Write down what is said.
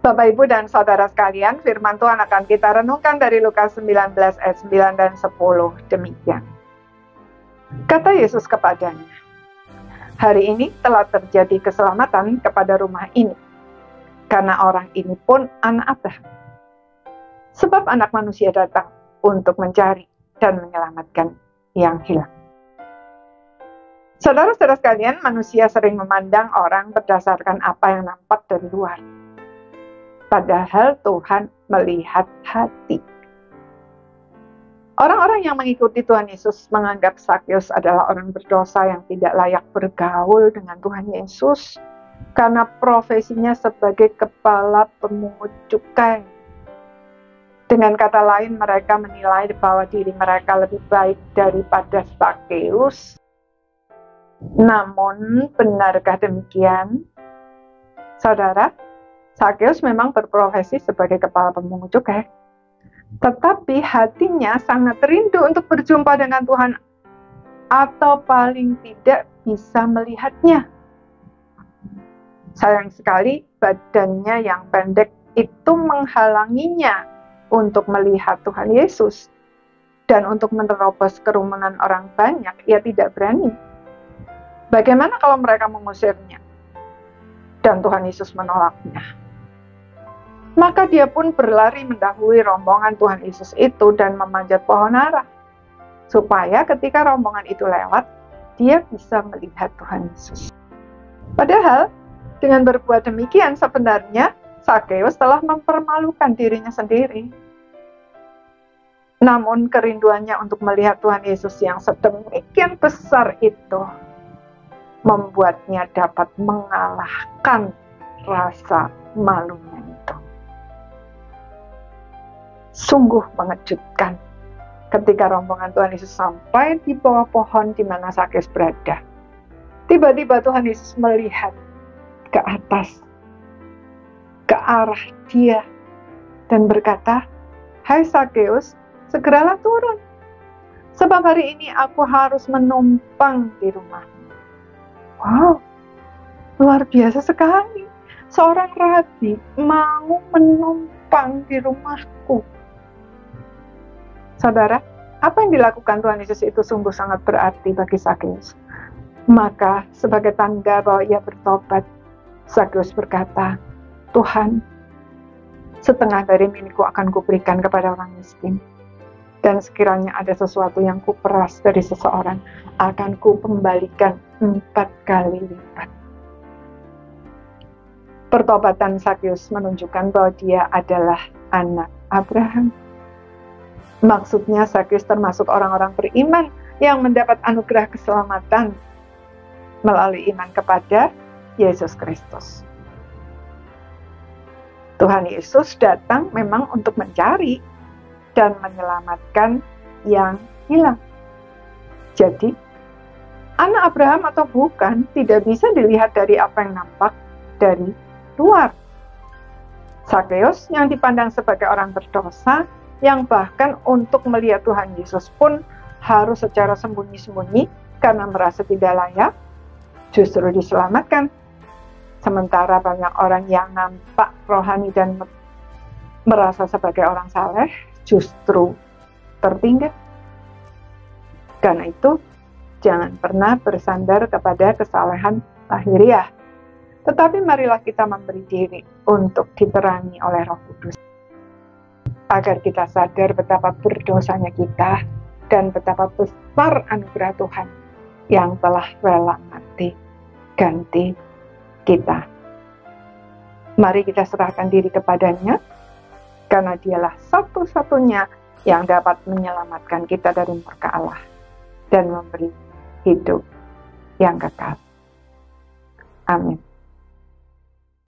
Bapak, Ibu, dan Saudara sekalian, firman Tuhan akan kita renungkan dari Lukas 19 ayat 9 dan 10 demikian. Kata Yesus kepadanya, "Hari ini telah terjadi keselamatan kepada rumah ini, karena orang ini pun anak Abraham. Sebab Anak Manusia datang untuk mencari dan menyelamatkan yang hilang." Saudara-saudara sekalian, manusia sering memandang orang berdasarkan apa yang nampak dari luar. Padahal Tuhan melihat hati. Orang-orang yang mengikuti Tuhan Yesus menganggap Sakeus adalah orang berdosa yang tidak layak bergaul dengan Tuhan Yesus karena profesinya sebagai kepala pemungut cukai. Dengan kata lain, mereka menilai bahwa diri mereka lebih baik daripada Sakeus. Namun, benarkah demikian? Saudara, Sakeus memang berprofesi sebagai kepala pemungut cukai, tetapi hatinya sangat rindu untuk berjumpa dengan Tuhan, atau paling tidak bisa melihatnya. Sayang sekali, badannya yang pendek itu menghalanginya untuk melihat Tuhan Yesus, dan untuk menerobos kerumunan orang banyak, ia tidak berani. Bagaimana kalau mereka mengusirnya? Dan Tuhan Yesus menolaknya. Maka dia pun berlari mendahului rombongan Tuhan Yesus itu dan memanjat pohon ara, supaya ketika rombongan itu lewat, dia bisa melihat Tuhan Yesus. Padahal, dengan berbuat demikian sebenarnya Sakeus telah mempermalukan dirinya sendiri. Namun kerinduannya untuk melihat Tuhan Yesus yang sedemikian besar itu membuatnya dapat mengalahkan rasa malunya itu. Sungguh mengejutkan ketika rombongan Tuhan Yesus sampai di bawah pohon di mana Sakeus berada. Tiba-tiba Tuhan Yesus melihat ke atas, ke arah dia, dan berkata, "Hai Sakeus, segeralah turun, sebab hari ini aku harus menumpang di rumahmu." Wow, luar biasa sekali. Seorang rabi mau menumpang di rumahku. Saudara, apa yang dilakukan Tuhan Yesus itu sungguh sangat berarti bagi Sakeus. Maka sebagai tanda bahwa ia bertobat, Sakeus berkata, "Tuhan, setengah dari milikku akan kuberikan kepada orang miskin. Dan sekiranya ada sesuatu yang kuperas dari seseorang, akan kupembalikan 4 kali lipat." Pertobatan Sakeus menunjukkan bahwa dia adalah anak Abraham. Maksudnya Sakeus termasuk orang-orang beriman yang mendapat anugerah keselamatan melalui iman kepada Yesus Kristus. Tuhan Yesus datang memang untuk mencari dan menyelamatkan yang hilang. Jadi, anak Abraham atau bukan tidak bisa dilihat dari apa yang nampak dari luar. Sakeus yang dipandang sebagai orang berdosa, yang bahkan untuk melihat Tuhan Yesus pun harus secara sembunyi-sembunyi karena merasa tidak layak, justru diselamatkan. Sementara banyak orang yang nampak rohani dan merasa sebagai orang saleh justru tertinggal. Karena itu, jangan pernah bersandar kepada kesalehan lahiriah, tetapi marilah kita memberi diri untuk diterangi oleh Roh Kudus, agar kita sadar betapa berdosanya kita dan betapa besar anugerah Tuhan yang telah rela mati ganti kita. Mari kita serahkan diri kepadanya, karena dialah satu-satunya yang dapat menyelamatkan kita dari murka Allah dan memberi hidup yang kekal. Amin.